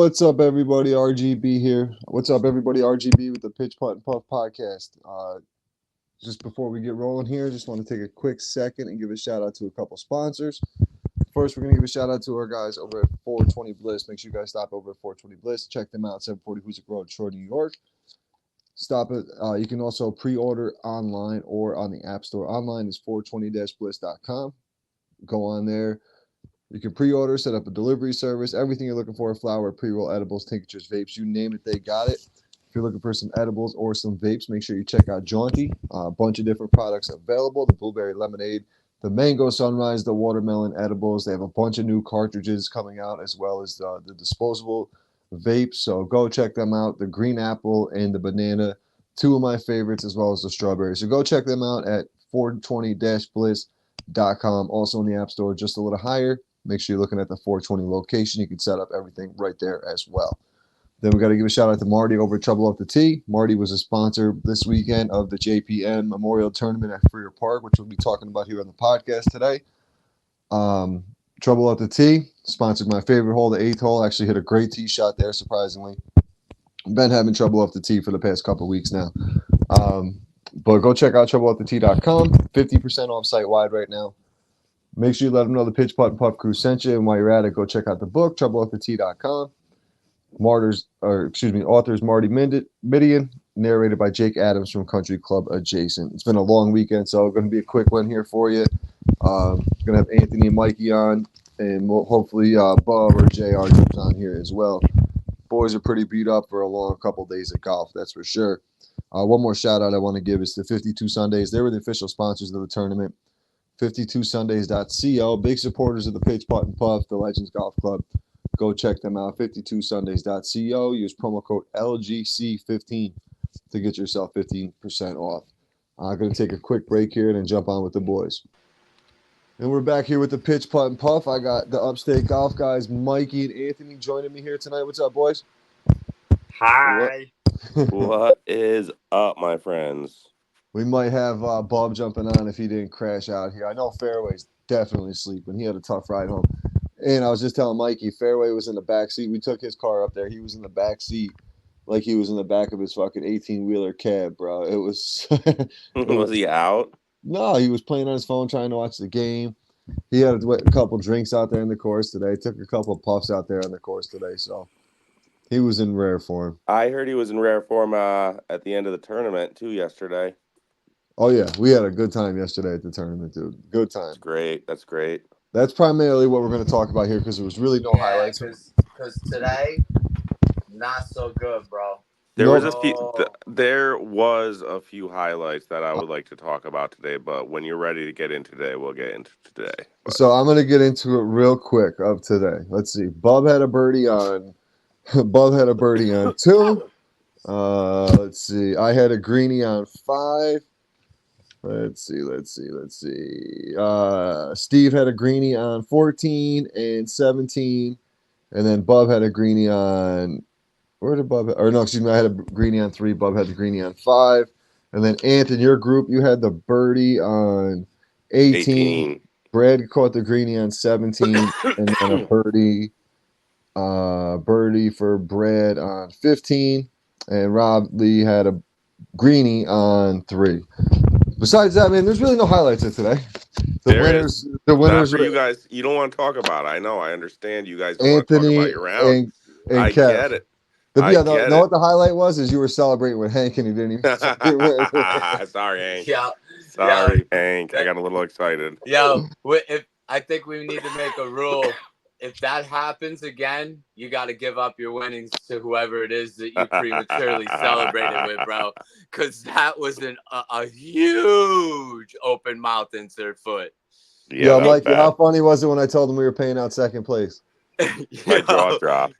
What's up, everybody? RGB here. What's up, everybody? RGB with the Pitch Putt and Puff podcast. Just before we get rolling here, just want to take a quick second and give a shout out to a couple sponsors. First, we're going to give a shout out to our guys over at 420 Bliss. Make sure you guys stop over at 420 Bliss. Check them out, 740 Hoosick Road, Troy, New York. Stop it. You can also pre-order online or on the App Store. Online is 420-bliss.com. Go on there. You can pre-order, set up a delivery service, everything you're looking for, flour, pre-roll, edibles, tinctures, vapes, you name it, they got it. If you're looking for some edibles or some vapes, make sure you check out Jaunty. A bunch of different products available, the blueberry lemonade, the mango sunrise, the watermelon edibles. They have a bunch of new cartridges coming out as well as the disposable vapes. So go check them out, the green apple and the banana, two of my favorites, as well as the strawberry. So go check them out at 420-bliss.com. Also in the App Store, just a little higher. Make sure you're looking at the 420 location. You can set up everything right there as well. Then we got to give a shout out to Marty over at Trouble Up the Tee. Marty was a sponsor this weekend of the JPN Memorial Tournament at Freer Park, which we'll be talking about here on the podcast today. Trouble Up the Tee sponsored my favorite hole, the 8th hole. Actually hit a great tee shot there, surprisingly. Been having trouble up the tee for the past couple of weeks now. But go check out troubleupthetee.com. 50% off site-wide right now. Make sure you let them know the Pitch Putt and Puff crew sent you. And while you're at it, go check out the book, troubleupthetee.com. Authors Marty Midian, narrated by Jake Adams from Country Club Adjacent. It's been a long weekend, so it's going to be a quick one here for you. Going to have Anthony and Mikey on, and we'll hopefully Bob or JR jumps on here as well. Boys are pretty beat up for a long couple days of golf, that's for sure. One more shout out I want to give is to 52 Sundays. They were the official sponsors of the tournament. 52sundays.co, big supporters of the Pitch Putt and Puff, the Legends Golf Club. Go check them out, 52sundays.co. Use promo code LGC15 to get yourself 15% off. I'm going to take a quick break here and then jump on with the boys. And we're back here with the Pitch Putt and Puff. I got the Upstate Golf Guys, Mikey and Anthony, joining me here tonight. What's up, boys? Hi. What is up, my friends? We might have Bob jumping on if he didn't crash out here. I know Fairway's definitely sleeping. He had a tough ride home. And I was just telling Mikey, Fairway was in the back seat. We took his car up there. He was in the back seat like he was in the back of his fucking 18-wheeler cab, bro. It was... Was he out? No, he was playing on his phone trying to watch the game. He had a couple drinks out there in the course today. Took a couple puffs out there on the course today, so... He was in rare form. I heard he was in rare form at the end of the tournament, too, yesterday. Oh, yeah. We had a good time yesterday at the tournament, dude. Good time. That's great. That's great. That's primarily what we're going to talk about here because there was really no highlights. Because today, not so good, bro. There was a few highlights that I would like to talk about today, but when you're ready to get into today, we'll get into today. But. So I'm going to get into it real quick of today. Let's see. Bub had a birdie on 2. Let's see. I had a greenie on 5. Let's see. Steve had a greenie on 14 and 17. And then Bub had a greenie on... Where did Bub... Or no, excuse me. I had a greenie on 3. Bub had the greenie on 5. And then, Ant, in your group, you had the birdie on 18. Brad caught the greenie on 17. And then a birdie for Brad on 15. And Rob Lee had a greenie on 3. Besides that, man, there's really no highlights of today. The winners. Not for you guys. You don't want to talk about it. I know. I understand. You guys don't Anthony want to talk about your round. And I Kev. get it. Know what the highlight was? Is you were celebrating with Hank and he didn't even. Sorry, Hank. Yeah. Sorry, Hank. I got a little excited. Yo, I think we need to make a rule. If that happens again, you got to give up your winnings to whoever it is that you prematurely celebrated with, bro. Because that was a huge open mouth insert foot. Yeah, Mike, how funny was it when I told him we were paying out second place? My jaw dropped.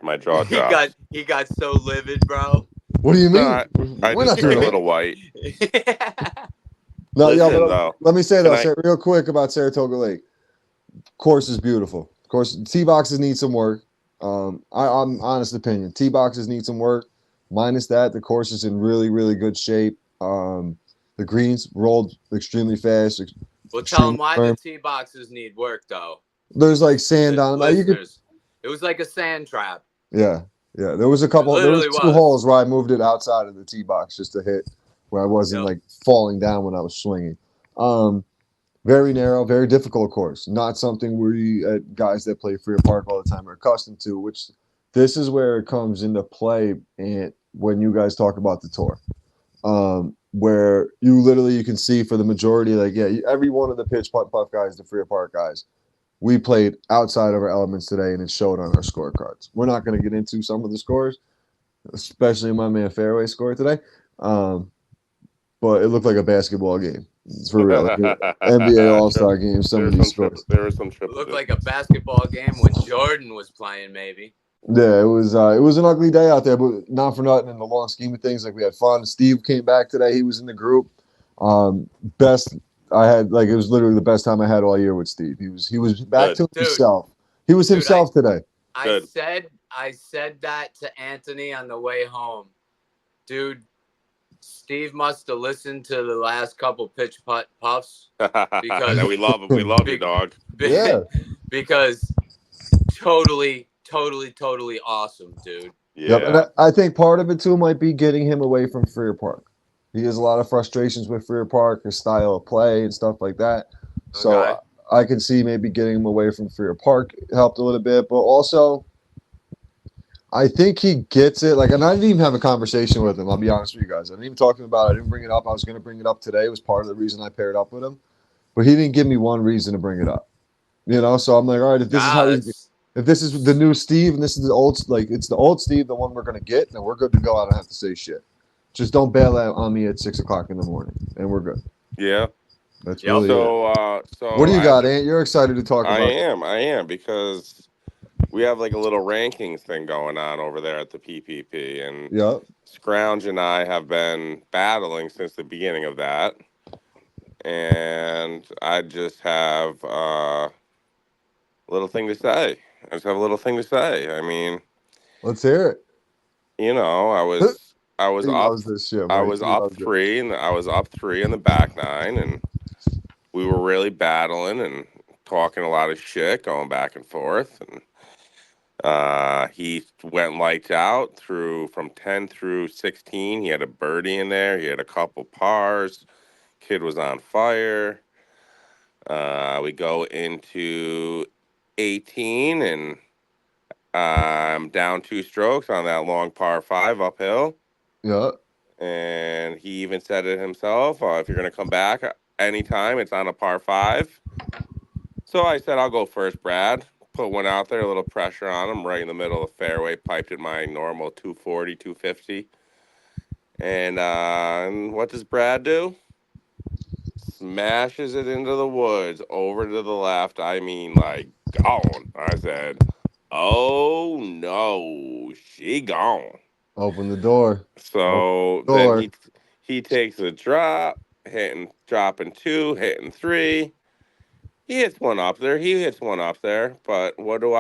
He got so livid, bro. What do you mean? I just turned a little white. No, let me say though, real quick about Saratoga Lake. Course is beautiful. Of course, tee boxes need some work. I'm honest opinion. Tee boxes need some work. Minus that, the course is in really, really good shape. The greens rolled extremely fast. Well, tell them why the tee boxes need work, though. There's like sand on them. It was like a sand trap. Yeah. Yeah, there was a couple. There was literally two was. holes where I moved it outside of the tee box just to hit where I wasn't Yep. like falling down when I was swinging. Very narrow, very difficult course. Not something we guys that play Freer Park all the time are accustomed to. Which this is where it comes into play, and when you guys talk about the tour, where you can see for the majority, like every one of the pitch putt puff guys, the Freer Park guys, we played outside of our elements today, and it showed on our scorecards. We're not going to get into some of the scores, especially my man Fairway scored today. But it looked like a basketball game. It's for real. Like an NBA All-Star game, some of these scores. There were some It triple looked like digits. a basketball game when Jordan was playing, maybe. Yeah, it was an ugly day out there, but not for nothing in the long scheme of things. Like we had fun. Steve came back today. He was in the group. Best I had, like it was literally the best time I had all year with Steve. He was back Good. to himself. He was himself today. I Good. said that to Anthony on the way home. Dude, Steve must have listened to the last couple pitch putt puffs because we love you, dog. Yeah. Because totally awesome, dude. Yeah. Yep. And I think part of it too might be getting him away from Freer Park. He has a lot of frustrations with Freer Park, his style of play and stuff like that. So Okay. I can see maybe getting him away from Freer Park helped a little bit, but also I think he gets it. Like, and I didn't even have a conversation with him. I'll be honest with you guys. I didn't even talk to him about it. I didn't bring it up. I was going to bring it up today. It was part of the reason I paired up with him, but he didn't give me one reason to bring it up. So I'm like, all right, if this is the new Steve and this is the old, like it's the old Steve, the one we're going to get, then we're good to go. I don't have to say shit. Just don't bail out on me at 6:00 in the morning, and we're good. Yeah. That's really it. So What do you got, Ant? You're excited to talk about I am because we have like a little rankings thing going on over there at the PPP, and Yep. Scrounge and I have been battling since the beginning of that, and I just have a little thing to say. I just have a little thing to say. I mean, Let's hear it. I was He up loves this shit, I Mike. was He up loves it. 3, and I was up 3 in the back 9, and we were really battling and talking a lot of shit, going back and forth, and he went lights out from 10 through 16. He had a birdie in there. He had a couple pars. Kid was on fire. We go into 18, and I'm down 2 strokes on that long par 5 uphill. Yeah. And he even said it himself. If you're going to come back anytime, it's on a par 5. So I said, I'll go first, Brad. Put one out there, a little pressure on him, right in the middle of the fairway, piped it my normal 240, 250. And what does Brad do? Smashes it into the woods, over to the left. I mean, like, gone. I said, oh, no, she gone. Open the door. So then he takes a drop, dropping 2, hitting 3. He hits one up there. He hits one up there. But what do?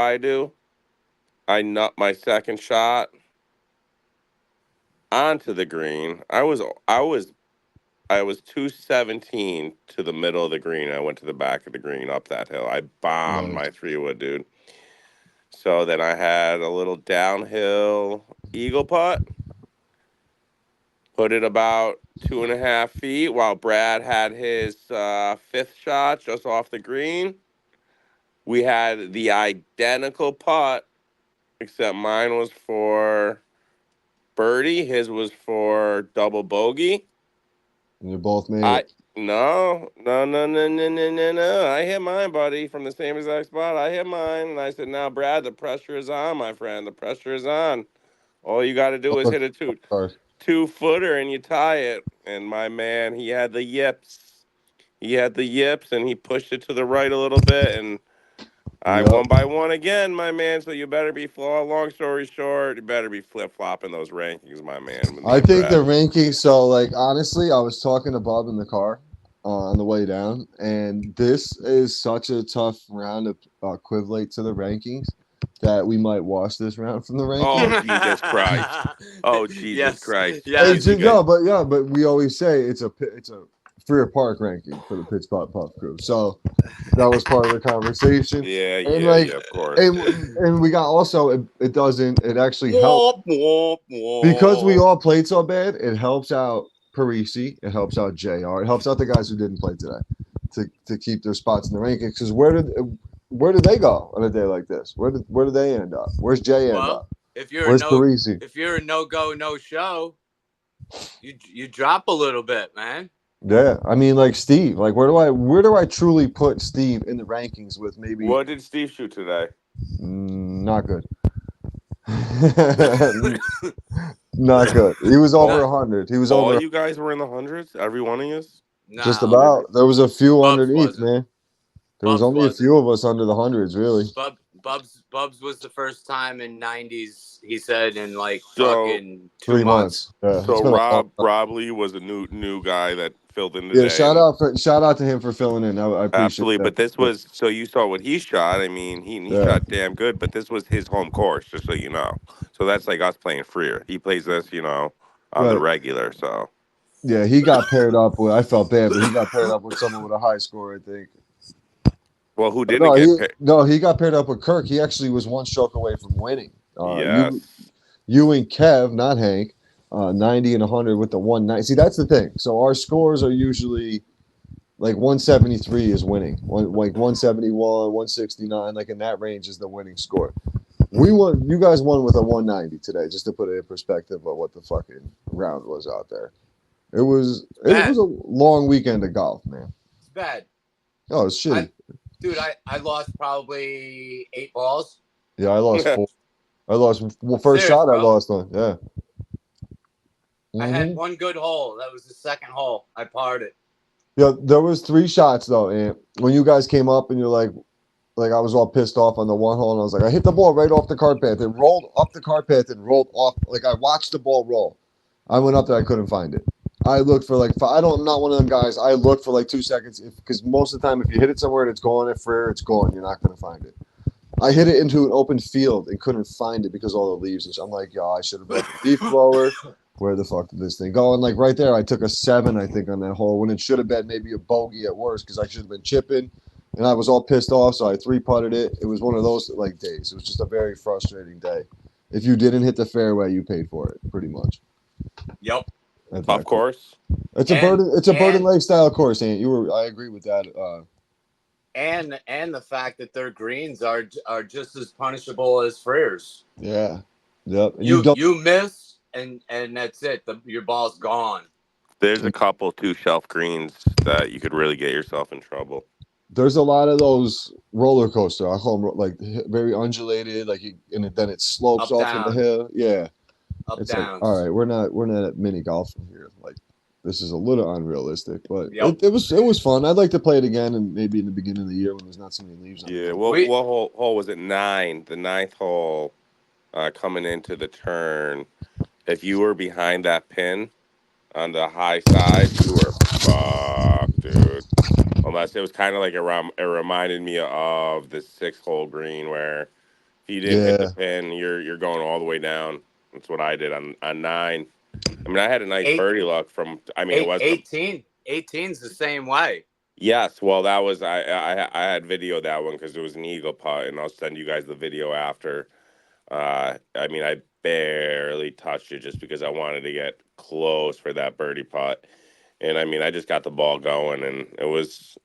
I nut my second shot onto the green. I was 217 to the middle of the green. I went to the back of the green up that hill. I bombed my 3-wood, dude. So then I had a little downhill eagle putt. Put it about 2.5 feet while Brad had his 5th shot just off the green. We had the identical putt, except mine was for birdie. His was for double bogey. And you both made it. No. I hit mine, buddy, from the same exact spot. I hit mine, and I said, now, Brad, the pressure is on, my friend. The pressure is on. All you got to do is hit a 2-footer, and you tie it. And my man, he had the yips. And he pushed it to the right a little bit, and I won by 1 again, my man. So you better be, long story short, you better be flip-flopping those rankings, my man. I think the rankings, so, like, honestly, I was talking to Bob in the car on the way down, and this is such a tough round to equivalent to the rankings that we might wash this round from the rankings. Oh, Jesus Christ. Yes. But we always say it's a Freer Park ranking for the Pitch Putt Puff crew. So that was part of the conversation. Yeah, And yeah, like, yeah, of course. and we got also it actually helped Womp, womp, because we womp. all played so bad. It helps out Parisi. It helps out JR. It helps out the guys who didn't play today to keep their spots in the rankings. Because where did they go on a day like this? Where did they end up? Where's Jay end Well, up? if you're Where's Parisi? if you're a no go no show, you drop a little bit, man. Yeah, I mean, like Steve. Like, where do I truly put Steve in the rankings with maybe What did Steve shoot today? not good. Not good. He was over 100. He was All over you guys were in the hundreds? Every one of you? just Nah, about. There was a few Bubs underneath, wasn't. man. There was Bubs only a wasn't. few of us under the hundreds, really. Bubs was the first time in '90s. He said in like So fucking 3 2 months. Yeah, so it's been a long time. Rob Lee was a new guy that filled in Yeah, today. shout out to him for filling in. I appreciate Absolutely, that. but this was so you saw what he shot. I mean, he Yeah. shot damn good, but this was his home course, just so you know. So that's like us playing Freer. He plays this, on the Right. regular. So Yeah, he got paired up with. I felt bad, but he got paired up with someone with a high score, I think. well, who But didn't get picked? he got paired up with Kirk. He actually was one stroke away from winning. Yes, You and Kev, not Hank, 90 and 100 with the 190. See, that's the thing. So our scores are usually like 173 is winning, like 171, 169, like in that range is the winning score. You guys won with a 190 today, just to put it in perspective of what the fucking round was out there. It was a long weekend of golf, man. It's bad. Oh, it's shitty. I lost probably 8 balls. Yeah, I lost 4. First shot I lost on. Yeah. I had one good hole. That was the second hole. I parred it. Yeah, there was 3 shots though, and when you guys came up and you're like I was all pissed off on the one hole, and I was like, I hit the ball right off the cart path. It rolled up the cart path and rolled off. Like I watched the ball roll. I went up there, I couldn't find it. I looked for I'm not one of them guys. I looked for like 2 seconds because most of the time, if you hit it somewhere and it's gone at Frere, it's gone. You're not going to find it. I hit it into an open field and couldn't find it because all the leaves. I'm like, yo, I should have brought the leaf blower. Where the fuck did this thing go? And like right there, I took a 7, I think, on that hole when it should have been maybe a bogey at worst because I should have been chipping. And I was all pissed off, so I 3-putted it. It was one of those like days. It was just a very frustrating day. If you didn't hit the fairway, you paid for it, pretty much. Yep. of course. It's a Burden lifestyle course, ain't you? I agree with that. And the fact that their greens are just as punishable as Frere's. Yeah. Yep. And you miss and that's it. Your ball's gone. There's a couple 2 shelf greens that you could really get yourself in trouble. There's a lot of those roller coaster. I call them like very undulated, and then it slopes off in the hill. Yeah. It's like, all right, we're not at mini golf here. Like, this is a little unrealistic, but it was fun. I'd like to play it again, and maybe in the beginning of the year when there's not so many leaves on it. Yeah. What hole was it? 9. The 9th hole, coming into the turn. If you were behind that pin on the high side, you were fucked, dude. Unless it was kind of like it reminded me of the 6th hole green where if you didn't hit the pin, you're going all the way down. That's what I did on 9. I mean, I had a nice birdie luck from. I mean, it was 18. 18's the same way. Yes, well, that was I had video that one because it was an eagle putt, and I'll send you guys the video after. I mean, I barely touched it just because I wanted to get close for that birdie putt, and I mean, I just got the ball going, and it was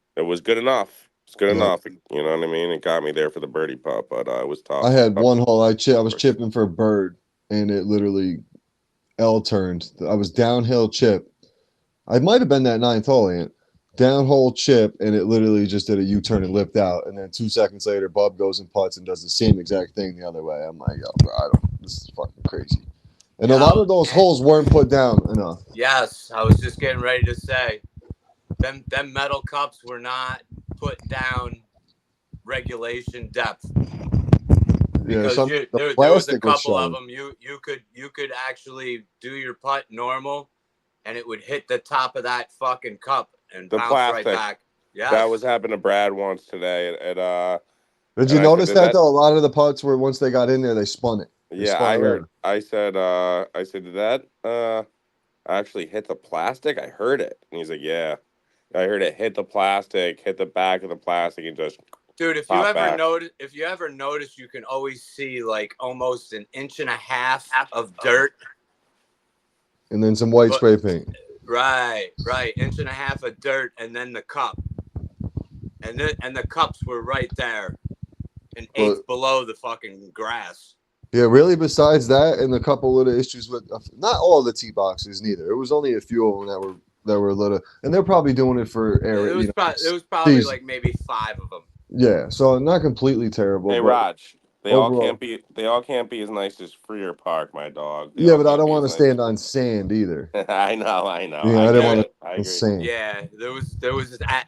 good enough. It's good enough, you know what I mean. It got me there for the birdie putt, but it was tough. I had one hole. I was chipping for a bird, and it literally L turned. I was downhill chip. I might have been that 9th hole, Ant. Downhole chip, and it literally just did a U-turn and lipped out. And then 2 seconds later, Bub goes and putts and does the same exact thing the other way. I'm like, yo, bro, this is fucking crazy. And a lot of those holes weren't put down enough. Yes, I was just getting ready to say, them metal cups were not put down regulation depth. Because there was a couple of them. You could actually do your putt normal, and it would hit the top of that fucking cup and bounce right back. Yeah, that was happened to Brad once today. Did you notice that though? A lot of the putts were once they got in there, they spun it. I heard. I said, did that actually hit the plastic? I heard it, and he's like, yeah. I heard it hit the plastic, hit the back of the plastic, and just Dude, pop back. if you ever notice, you can always see like almost an inch and a half of dirt. And then some white But spray paint. right, inch and a half of dirt, and then the cup, and the cups were right there, an But eighth below the fucking grass. yeah, really. Besides that, and a couple of the issues with not all the tee boxes, neither. It was only a few of them that were little, and they're probably doing it for air. It was probably season. like maybe 5 of them. Yeah, so not completely terrible, Hey, but Raj, overall, they all can't be as nice as Freer Park, my dog. They yeah. all But I can't don't be want as to nice. stand on sand either. I know. Yeah, I I didn't get want it. to I on agree. sand. Yeah,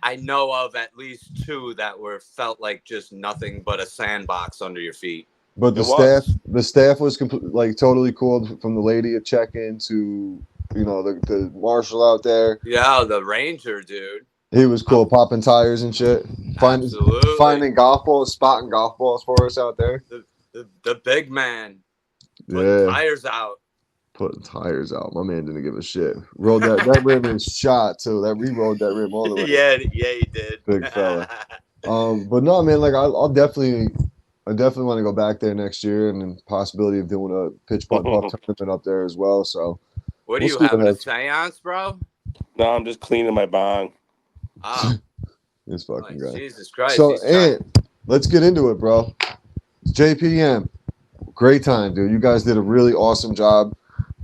I know of at least 2 that felt like just nothing but a sandbox under your feet. But It was. the staff was like totally cool, from the lady at check-in to the marshal out there. Yeah, the ranger, dude. He was cool, popping tires and shit. Absolutely. Finding golf balls, spotting golf balls for us out there. The big man putting Yeah, tires out. putting tires out. My man didn't give a shit. Rolled that rim is shot too. That we rode that rim all the way. Yeah, he did. Big fella. But no, man. Like I definitely want to go back there next year, and then possibility of doing a pitch putt putt tournament up there as well. So What are we'll you see having, a happens. seance, bro? No, I'm just cleaning my bong. Oh, This fucking guy. Jesus Christ. So, and let's get into it, bro. JPM, great time, dude. You guys did a really awesome job,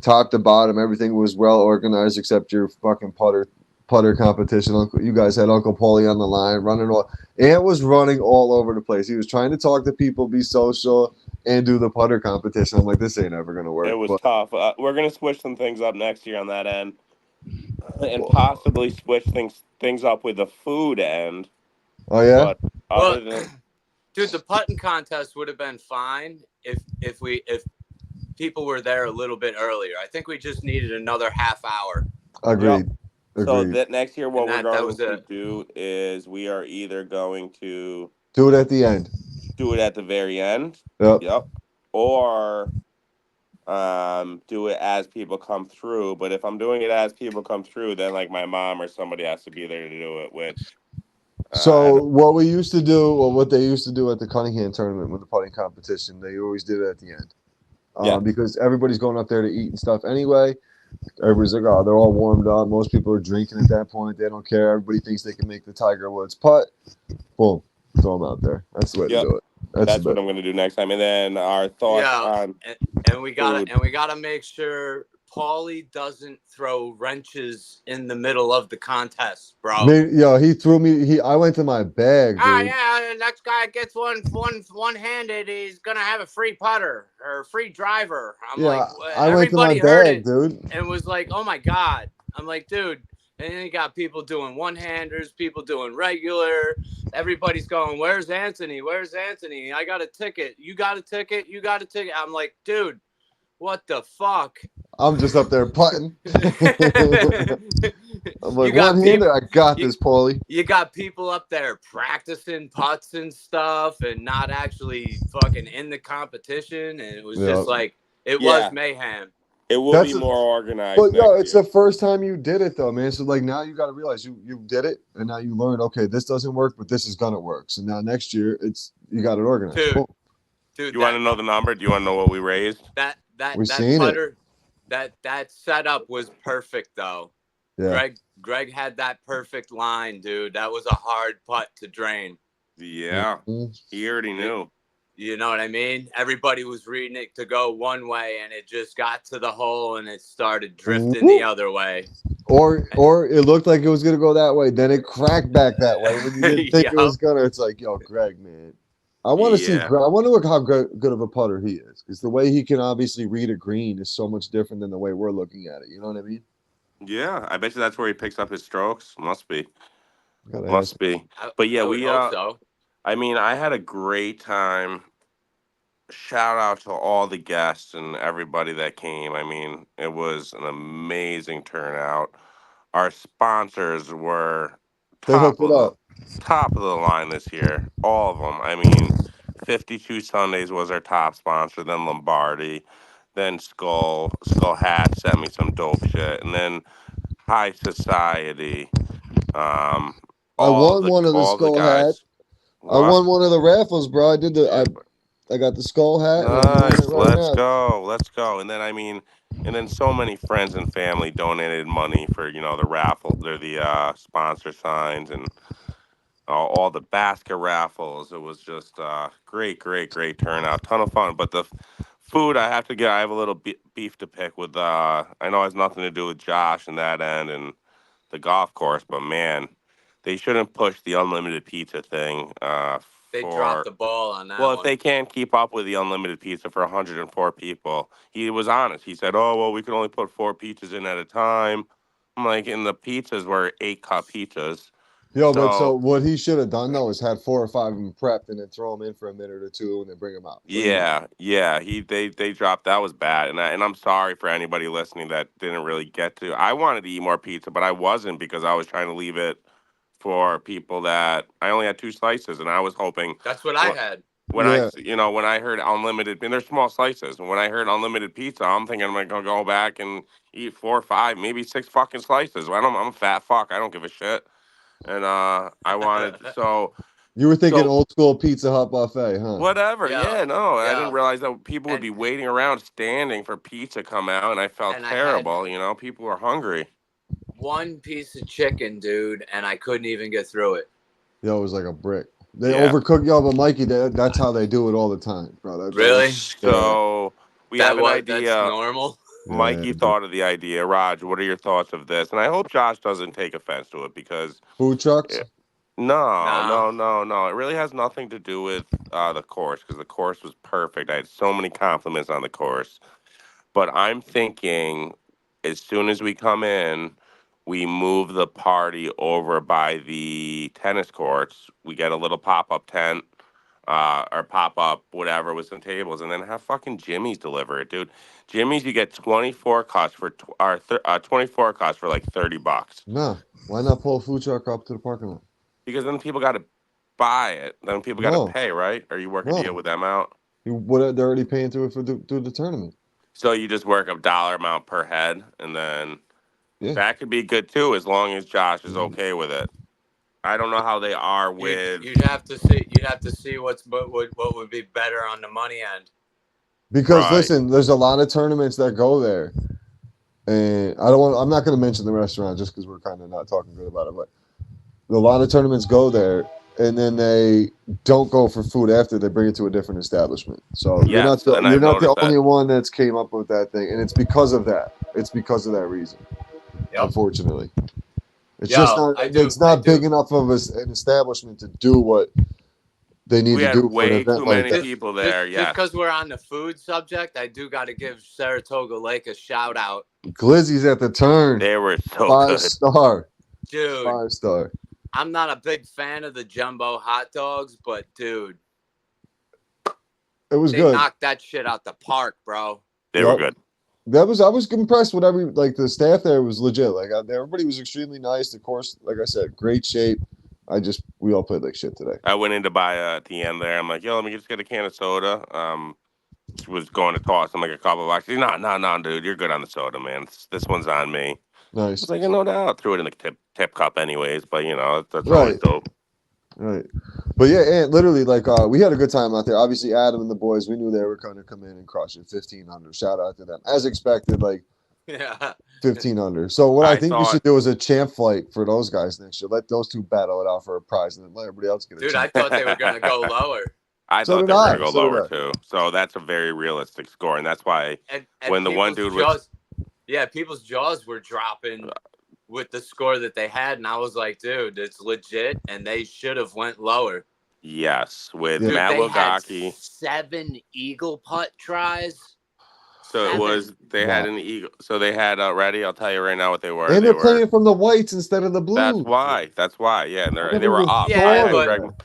top to bottom. Everything was well organized except your fucking putter competition. You guys had Uncle Paulie on the line, running all. Ant was running all over the place. He was trying to talk to people, be social, and do the putter competition. I'm like, this ain't ever gonna work. It was But, tough. We're gonna switch some things up next year on that end, and possibly switch things up with the food end. oh yeah, But other than dude, the putting contest would have been fine if people were there a little bit earlier. I think we just needed another half hour. agreed. So Agreed. that next year, what we're going to it. do is we are either going to Do it at the end. do it at the very end. Yep. Or do it as people come through. But if I'm doing it as people come through, then like my mom or somebody has to be there to do it, which So what we used to do, or what they used to do at the Cunningham tournament with the putting competition, they always did it at the end. Because everybody's going up there to eat and stuff anyway. Everybody's like, oh, they're all warmed up. Most people are drinking at that point. They don't care. Everybody thinks they can make the Tiger Woods putt. Boom, throw them out there. That's the way to do it. That's what I'm going to do next time. And then our thoughts on and we gotta make sure Paulie doesn't throw wrenches in the middle of the contest, bro. He threw me. I went to my bag, dude. Yeah, the next guy gets one-handed, he's gonna have a free putter or free driver. I went to my bag, dude, and was like, oh my god. I'm like, dude. And then you got people doing one-handers, people doing regular. Everybody's going, where's Anthony? Where's Anthony? I got a ticket. You got a ticket? You got a ticket? I'm like, dude, what the fuck? I'm just up there putting. I'm like, one-handed, I got this, Paulie. You got people up there practicing putts and stuff and not actually fucking in the competition. And it was just like, it was mayhem. It will be more organized. But it's the first time you did it though, man. So like now you got to realize you did it, and now you learned. Okay, this doesn't work, but this is gonna work. So now next year you got it organized. Dude, you want to know the number? Do you want to know what we raised? That putter, that setup was perfect though. Yeah. Greg had that perfect line, dude. That was a hard putt to drain. Yeah, he already knew. You know what I mean? Everybody was reading it to go one way, and it just got to the hole, and it started drifting the other way. Or it looked like it was gonna go that way, then it cracked back that way. When you didn't think it was gonna, it's like, yo, Greg, man, I want to see. I want to look how good of a putter he is, because the way he can obviously read a green is so much different than the way we're looking at it. You know what I mean? Yeah, I bet you that's where he picks up his strokes. Must be. But yeah, we hope so. I mean, I had a great time. Shout out to all the guests and everybody that came. I mean, it was an amazing turnout. Our sponsors were top of the line this year. All of them. I mean, 52 Sundays was our top sponsor. Then Lombardi. Then Skull Hat sent me some dope shit. And then High Society. I won one of the all the skull hat. guys. I What? won one of the raffles, bro. I did the. Yeah, I got the skull hat, and I'm wearing it nice. right now. Let's go. And then and then so many friends and family donated money for the raffle, they're the sponsor signs and all the basket raffles. It was just great turnout, ton of fun. But the food, I have a little beef to pick with. I know it has nothing to do with Josh and that end and the golf course, but man, they shouldn't push the unlimited pizza thing. They dropped For the ball on that Well, if one. they can't keep up with the unlimited pizza for 104 people, he was honest. He said, "Oh well, we can only put 4 pizzas in at a time." I'm like, and the pizzas were 8 cup pizzas. Yo, but so So what he should have done though is had 4 or 5 of them prepped and then throw them in for a minute or two and then bring them out. What do you mean? yeah, they dropped. That was bad, and I'm sorry for anybody listening that didn't really get to. I wanted to eat more pizza, but I wasn't because I was trying to leave it for people that I only had 2 slices, and I was hoping. That's what I had. Yeah, When I heard unlimited, and they're small slices, and when I heard unlimited pizza, I'm thinking I'm gonna go back and eat 4 or 5, maybe 6 fucking slices. I'm a fat fuck. I don't give a shit. And I wanted you were thinking so old school Pizza Hut buffet, huh? whatever. Yo, Yeah, no, I didn't yo, realize that people would and be waiting around standing for pizza come out, and I felt and I had terrible. People were hungry. one piece of chicken, dude, and I couldn't even get through it. Yo, it was like a brick. They Yeah. overcook yo, but Mikey, that's how they do it all the time, bro. Really? Yeah, So we have an That's idea. normal. yeah, Mikey thought of the idea. Raj, what are your thoughts of this? And I hope Josh doesn't take offense to it because food trucks. eh, no, No. no, no, no. It really has nothing to do with the course because the course was perfect. I had so many compliments on the course. But I'm thinking as soon as we come in, we move the party over by the tennis courts. We get a little pop up tent or pop up whatever with some tables, and then have fucking Jimmy's deliver it, dude. Jimmy's, you get 24 cuts for 24 cuts for like $30 No, why not pull a food truck up to the parking lot? because then people got to buy it. Then people got to No, pay, right? Or you work a deal no. with them out. They're already paying through it through the tournament. So you just work a dollar amount per head, and then Yeah. that could be good too, as long as Josh is Mhm. okay with it. I don't know how they are with. You'd have to see. You'd have to see what would be better on the money end. Because Right. listen, there's a lot of tournaments that go there, and I'm not going to mention the restaurant just because we're kind of not talking good about it. But a lot of tournaments go there, and then they don't go for food after. They bring it to a different establishment. So Yes, and you're I've not the noticed that. only one that's came up with that thing, and it's because of that. It's because of that reason. Yep. Unfortunately, it's Yo, just not. I do. It's not big enough of an establishment to do what they need We to had do for an way event too like many that. people there. Just Yes. because we're on the food subject, I do got to give Saratoga Lake a shout out, Glizzy's at the turn. They were so 5 good. star. dude. 5 star. I'm not a big fan of the jumbo hot dogs, but dude, It was they good. knocked that shit out the park, bro. They were Yep. good. I was impressed with the staff there was legit. Like everybody was extremely nice. The course, like I said, great shape. We all played like shit today. I went in to buy at the end there. I'm like, yo, let me just get a can of soda. She was going to toss him like a couple of bucks. She's no, dude, you're good on the soda, man. This one's on me. I Nice. was like, no doubt. Threw it in the tip cup anyways, but that's Right. always dope. Right. But yeah, and literally we had a good time out there. Obviously Adam and the boys, we knew they were gonna come in and crush it. 15 under. Shout out to them. As expected, like Yeah. 15 under. So what I think we thought- should do is a champ fight for those guys next year. Let those two battle it out for a prize and then let everybody else get a Dude, champ. I thought they were gonna go lower. I So thought did they were I. going to go So did lower I. too. So that's a very realistic score, and that's why And when the one people's dude was people's jaws were dropping with the score that they had, and I was like, dude, it's legit, and they should have went lower. yes with Yeah. Dude, Matt they had Logaki. 7 eagle putt tries. So it 7. was they had an eagle. So they had ready. I'll tell you right now what they were. And They they're were. playing from the whites instead of the blues. That's why. Yeah, and I they never were even up. Yeah, thought of but- that.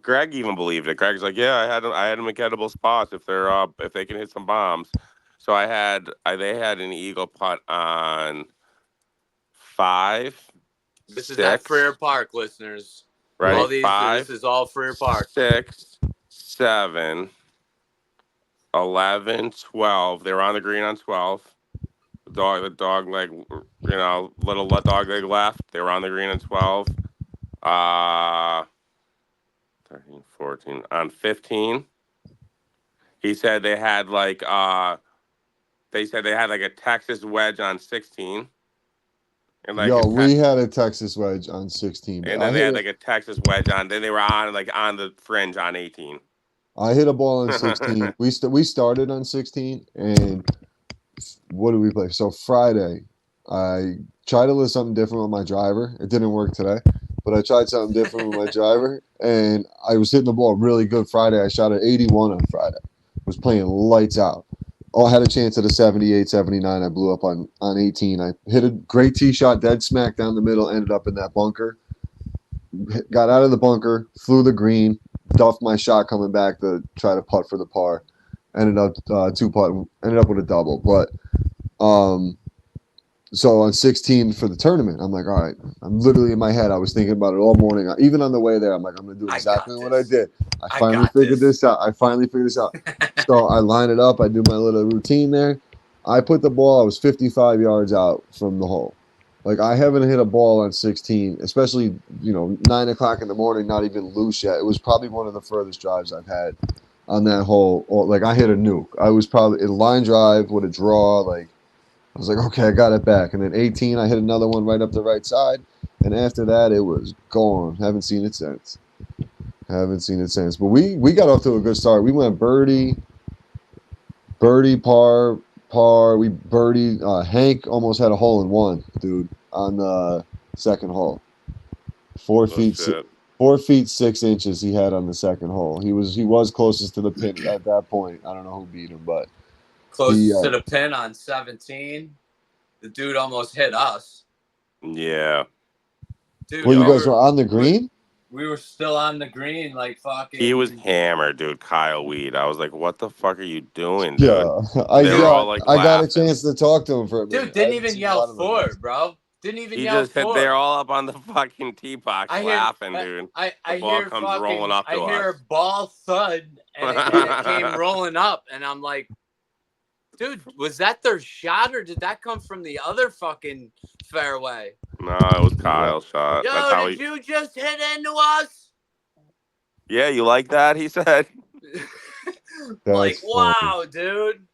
Greg even believed it. Greg's like, yeah, I had them at gettable spots if they're up, if they can hit some bombs. So they had an eagle putt on 5. This 6, is at Freer Park, listeners. right? All these, 5. this is all Freer Park. 6, 7, 11, 12. They were on the green on 12. The dog leg, little dog leg left. They were on the green at 12. 13, 14. On 15, he said they said they had like a Texas wedge on 16. And like Yo, we had a Texas wedge on 16. and then they had like a Texas wedge on. Then they were on the fringe on 18. I hit a ball on 16. We started on 16, and what did we play? So Friday, I tried to list something different with my driver. It didn't work today, but I tried something different with my driver, and I was hitting the ball really good Friday. I shot at 81 on Friday. Was playing lights out. Oh, I had a chance at a 78, 79. I blew up on 18. I hit a great tee shot, dead smack down the middle, ended up in that bunker. Got out of the bunker, flew the green, duffed my shot coming back to try to putt for the par. Ended up ended up with a double. But so on 16 for the tournament, I'm like, all right. I'm literally in my head. I was thinking about it all morning. Even on the way there, I'm like, I'm gonna do exactly what I did. I finally figured this out. So I line it up. I do my little routine there. I put the ball. I was 55 yards out from the hole. Like, I haven't hit a ball on 16, especially 9 o'clock in the morning, not even loose yet. It was probably one of the furthest drives I've had on that hole. Like, I hit a nuke. I was probably in line drive with a draw. Like, I was like, okay, I got it back. And then 18, I hit another one right up the right side. And after that, it was gone. Haven't seen it since. But we got off to a good start. We went birdie, par. We birdied. Hank almost had a hole in one, dude, on the second hole. 4 feet, 4 feet 6 inches he had on the second hole. He was closest to the pin at that point. I don't know who beat him, but closest to the pin on 17. The dude almost hit us. Yeah. Dude, well, you guys were on the green? We were still on the green, like fucking. He was hammered, dude. Kyle Weed. I was like, "What the fuck are you doing, dude?" Yeah, I got a chance to talk to him for a minute. Dude, didn't even yell for it, bro. Didn't even yell for it. They're all up on the fucking tee box laughing, dude. The ball comes rolling up to us. I hear a ball thud, and it came rolling up, and I'm like, dude, was that their shot, or did that come from the other fucking fairway? No, it was Kyle's shot. Yo, did you just hit into us? Yeah, you like that? He said. Like, wow, dude.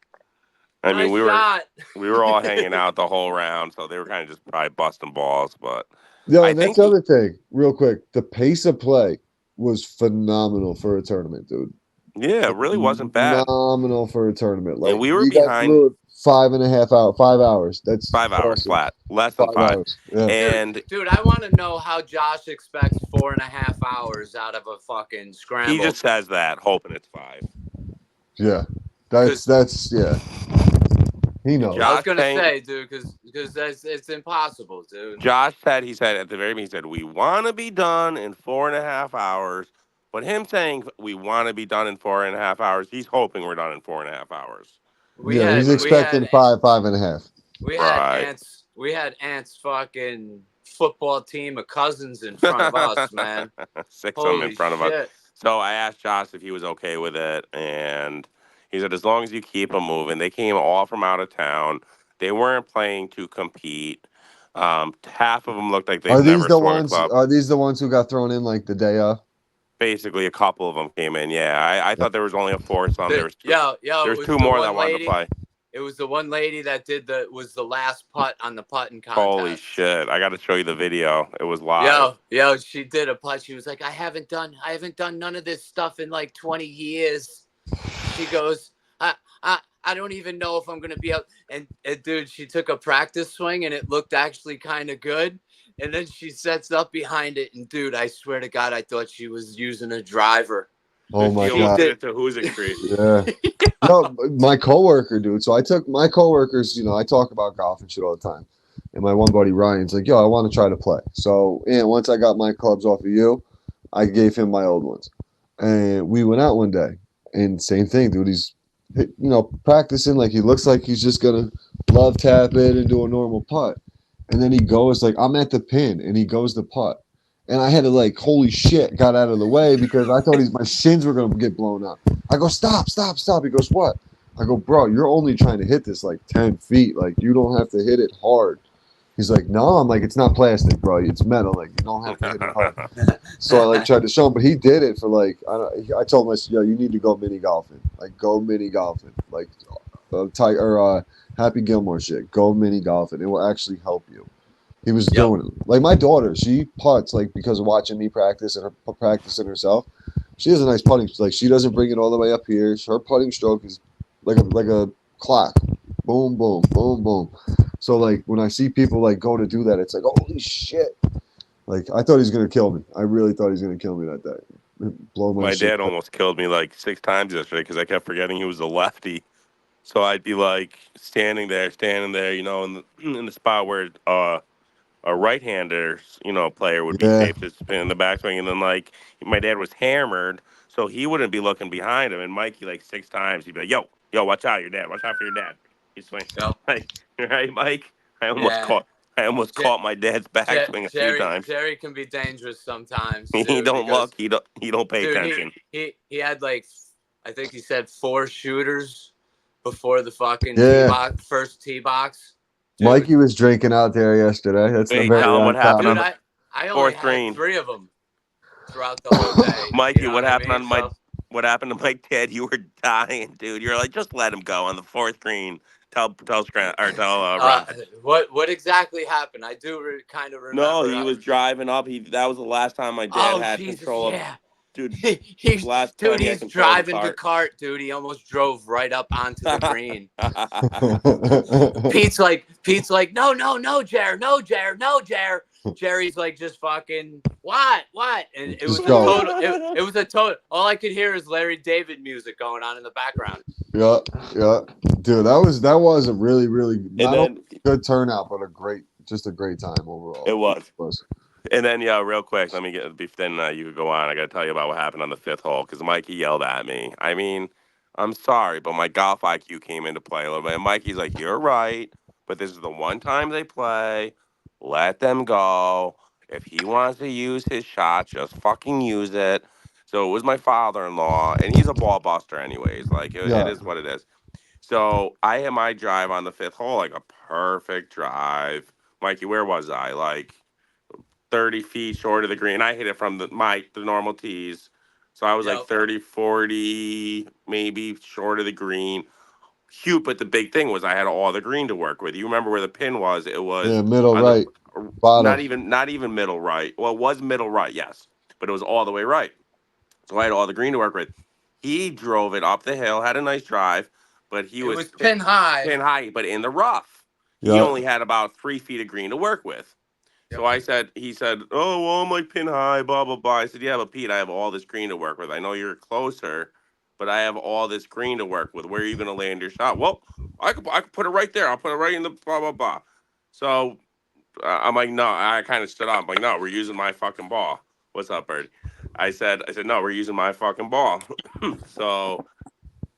I mean, we were all hanging out the whole round, so they were kind of just probably busting balls. But and that's the other thing, real quick. The pace of play was phenomenal for a tournament, dude. Yeah, it really wasn't bad. Phenomenal for a tournament. Like, and we were behind. Got 5 hours. That's 5 hours flat. Less than 5 hours. Yeah. And dude, I want to know how Josh expects 4.5 hours out of a fucking scramble. He just says that, hoping it's 5. Yeah, that's yeah. He knows. I was gonna say, dude, because it's impossible, dude. Josh said at the very beginning, he said we want to be done in 4.5 hours. But him saying we want to be done in 4.5 hours, he's hoping we're done in 4.5 hours. He's expecting 5.5. We had Ant's fucking football team of cousins in front of us, man. 6 of them in front of us. So I asked Josh if he was okay with it, and he said as long as you keep them moving. They came all from out of town. They weren't playing to compete. Half of them looked like they've never swung a club. Are these the ones who got thrown in like the day of? Basically, a couple of them came in. Yeah, I thought there was only a foursome. There was two. There was 2 more that wanted to play. It was the one lady that was the last putt on the putting contest. Holy shit! I got to show you the video. It was live. Yo, she did a putt. She was like, I haven't done none of this stuff in like 20 years. She goes, I don't even know if I'm gonna be out. And dude, she took a practice swing and it looked actually kind of good. And then she sets up behind it, and dude, I swear to God, I thought she was using a driver. Oh my God! It to Hoosick Street. Yeah. No, my coworker, dude. So I took my coworkers. I talk about golf and shit all the time. And my one buddy Ryan's like, "Yo, I want to try to play." So, once I got my clubs off of you, I gave him my old ones, and we went out one day. And same thing, dude. He's, practicing like he looks like he's just gonna love tap it and do a normal putt. And then he goes like, I'm at the pin, and he goes to putt. And I had to like, holy shit, got out of the way because I thought my shins were going to get blown up. I go, stop. He goes, what? I go, bro, you're only trying to hit this like 10 feet. Like, you don't have to hit it hard. He's like, no. I'm like, it's not plastic, bro. It's metal. Like, you don't have to hit it hard. So I like tried to show him, but he did it for like, I told him, I said, yo, you need to go mini golfing. Like, go mini golfing. Like, Happy Gilmore shit. Go mini golfing. It will actually help you. He was doing it. Like, my daughter, she putts, like, because of watching me practice and her practicing herself. She has a nice putting. Like, she doesn't bring it all the way up here. Her putting stroke is like a clock. Boom, boom, boom, boom. So, like, when I see people, like, go to do that, it's like, holy shit. Like, I thought he was going to kill me. I really thought he was going to kill me that day. Blow my shit. dad almost killed me like 6 times yesterday because I kept forgetting he was a lefty. So I'd be like standing there, you know, in the spot where a right-hander, you know, player would be Yeah. safe to spin in the backswing, and then like my dad was hammered, so he wouldn't be looking behind him. And Mikey, like 6 times, he'd be like, "Yo, watch out, your dad! Watch out for your dad!" He's swing, like, right, Mike. I almost caught my dad's backswing a few times. Jerry can be dangerous sometimes. He Too, don't look. He don't pay attention. He had like, I think he said 4 shooters before the fucking first tee box. Dude. Mikey was drinking out there yesterday. That's Wait, tell him what happened on the I only had 3 of them throughout the whole day. Mikey, what happened on my? What happened to Mike Dad? You were dying, dude. You're like, just let him go on the 4th green. Tell Ron. What exactly happened? I do kind of remember. No, he was driving up. That was the last time my dad had control of. Dude, he's driving the cart, dude. He almost drove right up onto the green. Pete's like, no, Jer. Jerry's like, just fucking what? And it was a total. All I could hear is Larry David music going on in the background. Yeah, dude, that was a really, really good turnout, but a great time overall. It was. And then, real quick, let me then you could go on. I got to tell you about what happened on the 5th hole because Mikey yelled at me. I mean, I'm sorry, but my golf IQ came into play a little bit. And Mikey's like, you're right, but this is the one time they play. Let them go. If he wants to use his shot, just fucking use it. So it was my father-in-law, and he's a ball buster anyways. Like, it is what it is. So I had my drive on the 5th hole, like a perfect drive. Mikey, where was I? Like 30 feet short of the green. I hit it from the normal tees. So I was like 30, 40, maybe short of the green. Cute, but the big thing was I had all the green to work with. You remember where the pin was? It was middle right. Bottom. Not even middle right. Well, it was middle right, yes. But it was all the way right. So I had all the green to work with. He drove it up the hill, had a nice drive, but it was pin high. Pin high, but in the rough. He only had about 3 feet of green to work with. So he said, oh, well, I'm like pin high, blah, blah, blah. I said, yeah, but Pete, I have all this green to work with. I know you're closer, but I have all this green to work with. Where are you going to land your shot? Well, I could put it right there. I'll put it right in the blah, blah, blah. So I'm like, no, I kind of stood up. I'm like, no, we're using my fucking ball. What's up, Bird? I said, no, we're using my fucking ball. So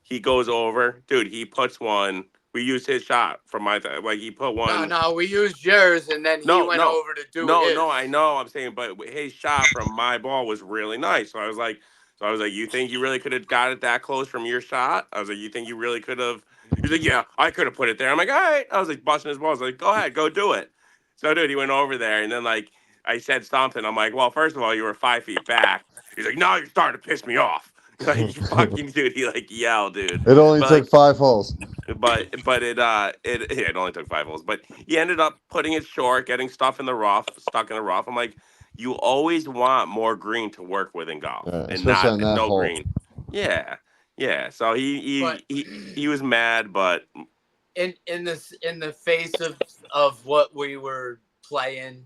he goes over. Dude, he puts one. We used his shot from my like he put one. No, we used yours, and then he went over to do his. No, I know. I'm saying, but his shot from my ball was really nice. So I was like, you think you really could have got it that close from your shot? I was like, you think you really could have? He's like, yeah, I could have put it there. I'm like, all right. I was like busting his balls. I was like, go ahead, go do it. So dude, he went over there, and then like I said something. I'm like, well, first of all, you were 5 feet back. He's like, no, you're starting to piss me off. Like, fucking dude, he like yelled, dude. It only took 5 holes. But it only took 5 holes. But he ended up putting it short, getting stuck in the rough. I'm like, you always want more green to work with in golf, and not no hole. Green. Yeah. So he was mad, but in the face of what we were playing,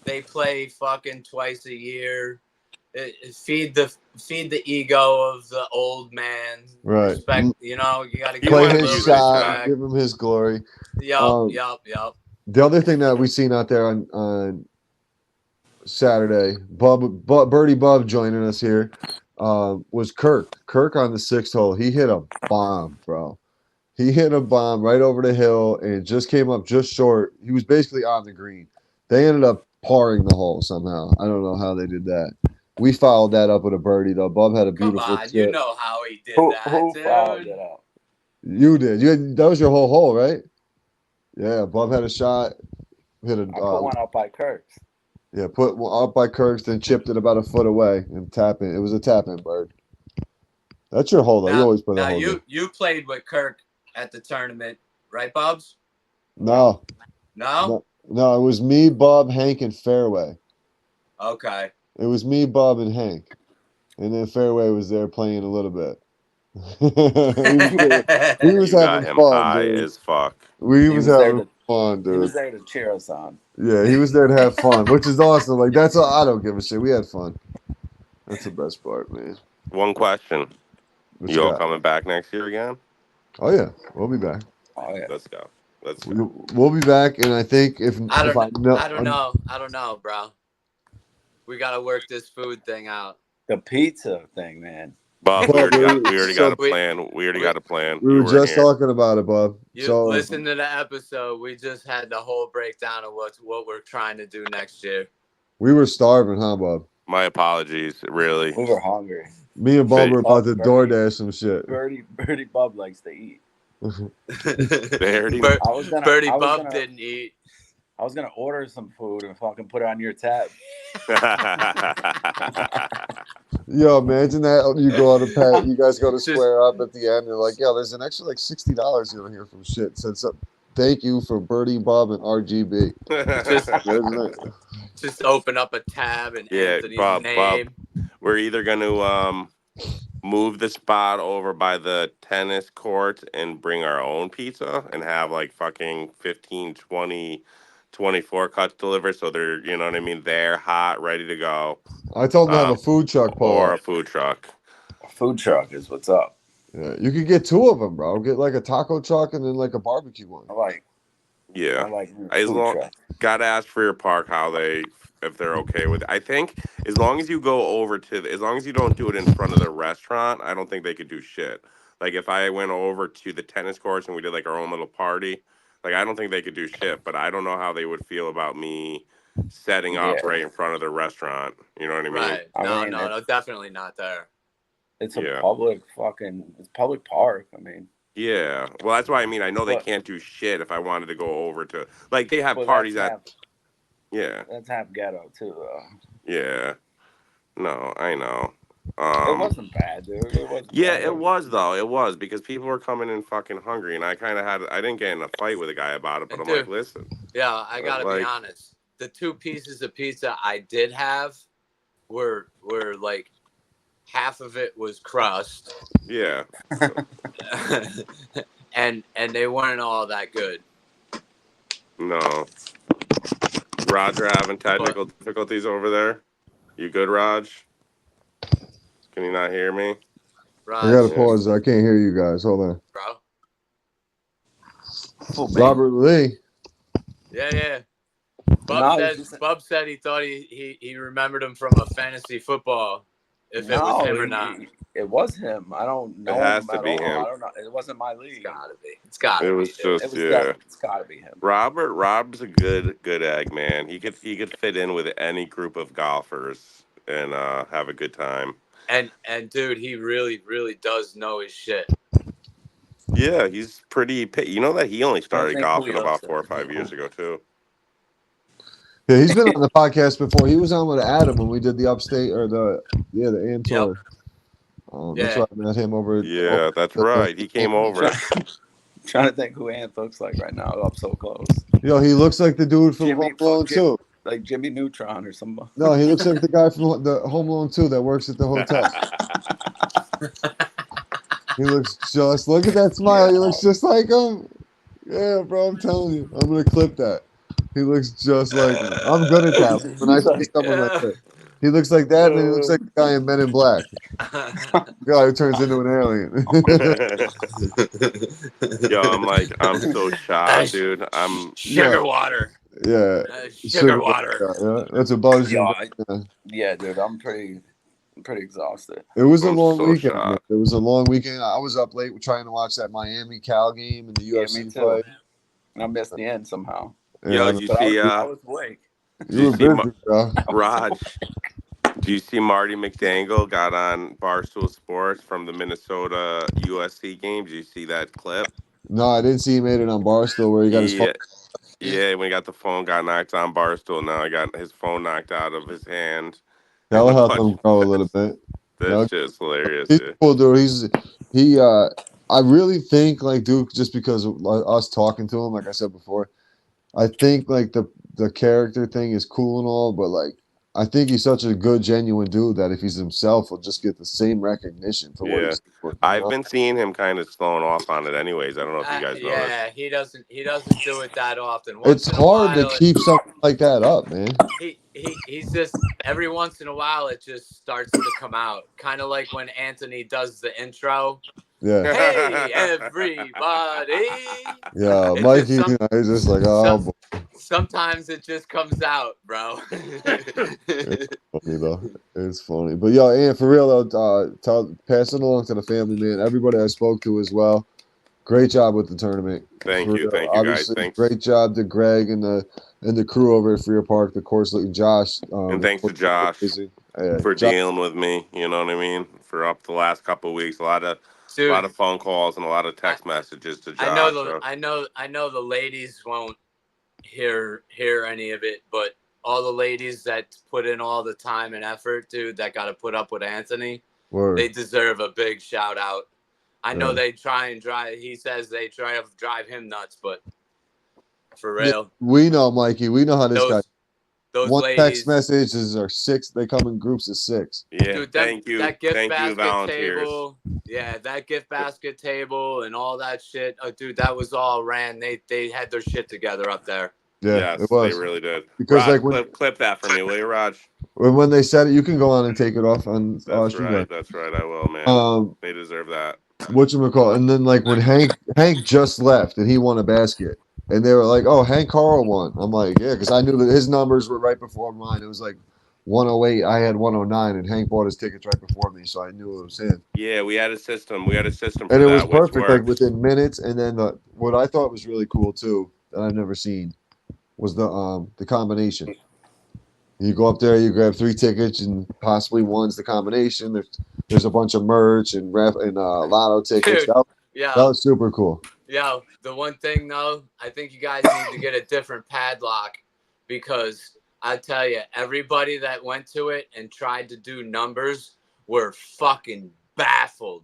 they play fucking twice a year. Feed the ego of the old man. Right. Respect, you got to play his shot, give him his glory. Yup. The other thing that we seen out there on Saturday, Birdie Bub joining us here, was Kirk. Kirk on the 6th hole. He hit a bomb, bro. He hit a bomb right over the hill and just came up just short. He was basically on the green. They ended up parring the hole somehow. I don't know how they did that. We followed that up with a birdie, though. Bub had a beautiful tip. You know how he did that, who dude. Followed it up? You did. That was your whole hole, right? Yeah. Bub had a shot. Hit a. I put one up by Kirk's. Yeah, put one up by Kirk's, then chipped it about a foot away and tap in. It was a tap in bird. That's your hole though. You always play that hole. You played with Kirk at the tournament, right, Bubs? No. No. No, it was me, Bub, Hank, and Fairway. Okay. It was me, Bub, and Hank, and then Fairway was there playing a little bit. he was You got having him fun, high dude. as fuck. He was having fun, dude. He was there to cheer us on. Yeah, he was there to have fun, which is awesome. Like that's all. I don't give a shit. We had fun. That's the best part, man. One question: You all coming back next year again? Oh yeah, we'll be back. Oh yeah, let's go. Let's go. We'll be back, and I think I don't know, bro. We gotta work this food thing out. The pizza thing, man. Bob, we already got a plan. We already got a plan. We were just talking about it, Bob. So listen to the episode. We just had the whole breakdown of what we're trying to do next year. We were starving, huh, Bob? My apologies, really. We were hungry. Me and Bob were about to DoorDash some shit. Birdie Bub likes to eat. Birdie Bub didn't eat. I was gonna order some food and fucking put it on your tab. Yo, imagine that you go on a pet, you guys go to square up at the end. You're like, yo, there's an extra like $60 you don't hear from shit. Said something. Thank you for Birdie Bob and RGB. Just open up a tab and Anthony's name. Bob, we're either gonna move the spot over by the tennis court and bring our own pizza and have like fucking 15, 20, 24 cuts delivered, so they're, you know what I mean, they're hot, ready to go. I told them to have a food truck, Paul. Or a food truck. A food truck is what's up. Yeah, you could get two of them, bro. Get like a taco truck and then like a barbecue one. Yeah. Gotta ask for your park if they're okay with it. I think as long as you as long as you don't do it in front of the restaurant, I don't think they could do shit. Like if I went over to the tennis courts and we did like our own little party, like I don't think they could do shit, but I don't know how they would feel about me setting up right in front of the restaurant. You know what I mean? Right. No, definitely not there. It's a public park. I mean. Yeah. Well, that's why I mean I know they can't do shit if I wanted to go over to like they have parties Yeah. That's half ghetto too, though. Yeah. No, I know. It wasn't bad, dude. It was though. It was because people were coming in fucking hungry, and I didn't get in a fight with a guy about it, but I'm like, listen. Yeah, I gotta be honest. The two pieces of pizza I did have were like half of it was crust. Yeah. and they weren't all that good. No. Roger having technical difficulties over there. You good, Raj? Can you not hear me? Raj. I gotta pause. I can't hear you guys. Hold on. Bro. Robert Lee. Yeah. Bub said he thought he remembered him from a fantasy football. If it was him or not. It was him. I don't know. It has to be him. I don't know. It wasn't my league. It's gotta be. It's gotta be him. Rob's a good egg, man. He could fit in with any group of golfers and have a good time. And dude, he really, really does know his shit. Yeah, he's pretty. You know that he only started golfing about 4 or 5 years ago too. Yeah, he's been on the podcast before. He was on with Adam when we did the Upstate or the AM tour. That's why I met him over. Yeah, that's right. He came over. Trying to think who Ant looks like right now. Up so close. Yo, he looks like the dude from Home Alone 2. Like Jimmy Neutron or somebody. No, he looks like the guy from the Home Alone 2 that works at the hotel. He looks just. Look at that smile. He looks just like him. Yeah, bro. I'm telling you. I'm gonna clip that. He looks just like him. I'm good at that. When I see someone like that, he looks like that, and he looks like the guy in Men in Black. The guy who turns into an alien. Yo, I'm so shy, dude. Sugar water. Yeah, sugar water. Yeah, that's a buzz. Yeah, dude, I'm pretty exhausted. It was a long weekend. It was a long weekend. I was up late trying to watch that Miami Cal game and the UFC fight. I missed the end somehow. Yo, did you see? I was awake. You were busy, bro. Raj, Do you see Marty McDangle got on Barstool Sports from the Minnesota USC game? Did you see that clip? No, I didn't see he made it on Barstool where he got his phone. Yeah, when he got the phone, got knocked on Barstool. Now he got his phone knocked out of his hand. That'll help him grow a little bit. That's just hilarious. He's cool, dude. I really think, like, Duke, just because of us talking to him, like I said before, I think, like, the character thing is cool and all, but, like, I think he's such a good, genuine dude that if he's himself, he'll just get the same recognition for what he's doing. I've been seeing him kind of slowing off on it anyways. I don't know if you guys noticed. Yeah, he doesn't do it that often. It's hard to keep something like that up, man. He's just, every once in a while, it just starts to come out. Kind of like when Anthony does the intro. Yeah. Hey, everybody. Yeah, Mikey, he's just like, oh, sometimes it just comes out, bro. It's funny, though. It's funny. But, yo, Ian, for real, though, pass it along to the family, man. Everybody I spoke to as well. Great job with the tournament. Thank you, Obviously, guys. Thanks. Great job to Greg and the crew over at Freer Park, the course, and Josh. And thanks to Josh for dealing with me. You know what I mean? For up the last couple of weeks, a lot of phone calls and a lot of text messages to Josh. I know the ladies won't hear any of it, but all the ladies that put in all the time and effort, dude, that got to put up with Anthony, they deserve a big shout out. I know they try and drive. He says they try to drive him nuts, but for real, yeah, we know, Mikey. We know how this guy. Those one ladies, text messages are 6. They come in groups of 6. Yeah, dude, thank you. That gift basket volunteers. table. Yeah, that gift basket table and all that shit. Oh, dude, that was all ran. They had their shit together up there. Yeah, yes, it was. They really did. Because Raj, like clip that for me, will you, Raj? When they said it, you can go on and take it off on. That's right. That's right. I will, man. They deserve that. Whatchamacallit? And then like when Hank just left and he won a basket, and they were like, "Oh, Hank Carl won." I'm like, "Yeah," because I knew that his numbers were right before mine. It was like 108. I had 109, and Hank bought his tickets right before me, so I knew it was him. Yeah, we had a system. For and it was perfect, like within minutes. And then what I thought was really cool too that I've never seen was the combination. You go up there, you grab 3 tickets, and possibly one's the combination. There's a bunch of merch and lotto tickets. Dude, that was super cool. Yo, the one thing though, I think you guys need to get a different padlock, because I tell you, everybody that went to it and tried to do numbers were fucking baffled.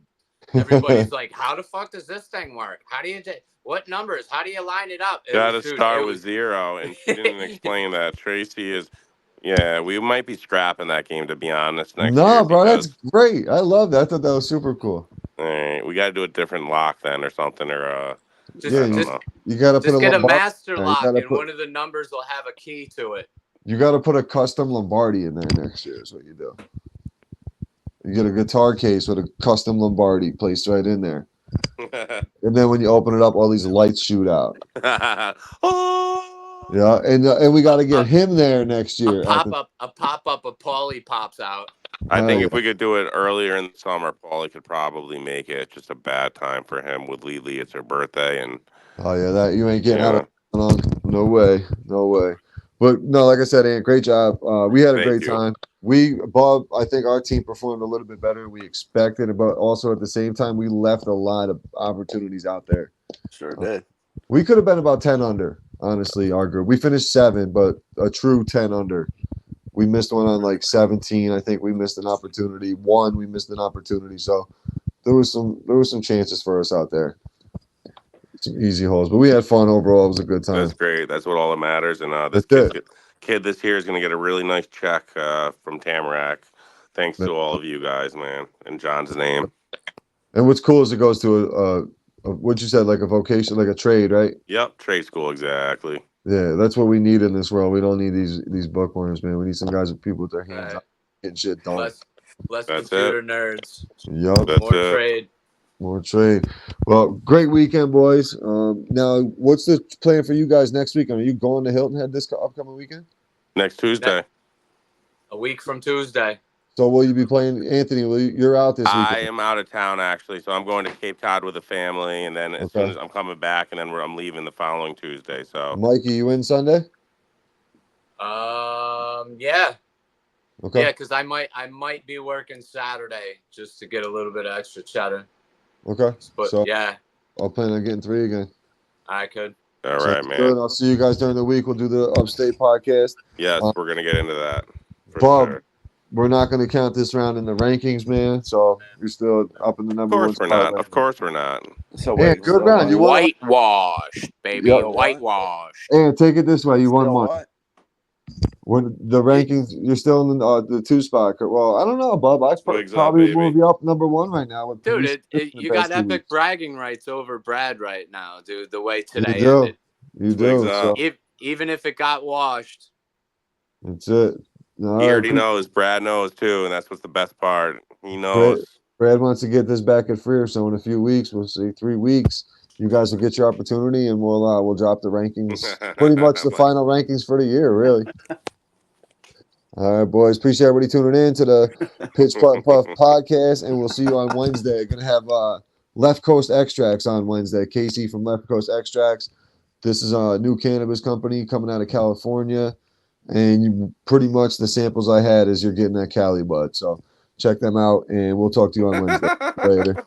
Everybody's like, "How the fuck does this thing work? How do you what numbers? How do you line it up?" Got to start with 0, and she didn't explain that. Tracy is. Yeah, we might be scrapping that game, to be honest, next year. No, bro, that's great. I love that. I thought that was super cool. All right, we got to do a different lock then, or something, or you got to get a master lock, and one of the numbers will have a key to it. You got to put a custom Lombardi in there next year. Is what you do. You get a guitar case with a custom Lombardi placed right in there, and then when you open it up, all these lights shoot out. Yeah, and we got to get him there next year. A pop up of Paulie pops out. I think if we could do it earlier in the summer, Paulie could probably make it. It's just a bad time for him with Lily. It's her birthday, and that you ain't getting out of no way. But no, like I said, Ant, great job. We had a great time. Bob, I think our team performed a little bit better than we expected, but also at the same time, we left a lot of opportunities out there. Sure did. We could have been about 10 under. Honestly, our group. We finished 7, but a true 10 under. We missed one on like 17. I think we missed an opportunity. 1, we missed an opportunity. So there was some chances for us out there. Some easy holes, but we had fun overall. It was a good time. That's great. That's what all that matters. And this kid this year is going to get a really nice check from Tamarack. Thanks to all of you guys, man, in John's name. And what's cool is it goes to what you said, like a vocation, like a trade, right? Yep, trade school, exactly. Yeah, that's what we need in this world. We don't need these bookworms, man. We need some guys with people with their hands on getting shit done. Less computer nerds. Yep. More trade. Well, great weekend, boys. Now, what's the plan for you guys next weekend? Are you going to Hilton Head this upcoming weekend? Next Tuesday. A week from Tuesday. So will you be playing, Anthony? You're out this weekend? I am out of town, actually, so I'm going to Cape Cod with the family, and then as soon as I'm coming back, and then I'm leaving the following Tuesday. So, Mikey, you in Sunday? Yeah. Okay. Yeah, because I might be working Saturday just to get a little bit of extra cheddar. Okay. But So yeah, I'll plan on getting 3 again. I could. All Sounds right, man. good. I'll see you guys during the week. We'll do the Upstate podcast. Yes, we're gonna get into that for Bob, sure. we're not going to count this round in the rankings, man. So you're still up in the Of number 1 course we're spot. not. Right Of course we're not. So Yeah, wait, good still round. You what? won. Whitewashed, baby. Yep. Whitewashed. And take it this way, you won Still one. what? When the rankings, you're still in the 2 spot. Well, I don't know, Bub. I Wigs up, probably baby. move you up number 1 right now. With Dude, police in the you past got 2 epic weeks. bragging rights over Brad right now, dude. The way You today do. ended. You Wigs do. up. So Even if it got washed. that's it. All He right. already knows. Brad knows too, and that's what's the best part. He Brad, knows. Brad wants to get this back at Freer, so in a few weeks, we'll see 3 weeks. You guys will get your opportunity, and we'll drop the rankings. Pretty much the final rankings for the year, really. All right, boys. Appreciate everybody tuning in to the Pitch Putt and Puff podcast, and we'll see you on Wednesday. Gonna have Left Coast Extracts on Wednesday. Casey from Left Coast Extracts. This is a new cannabis company coming out of California, and pretty much the samples I had is you're getting that Cali bud. So check them out, and we'll talk to you on Wednesday. Later.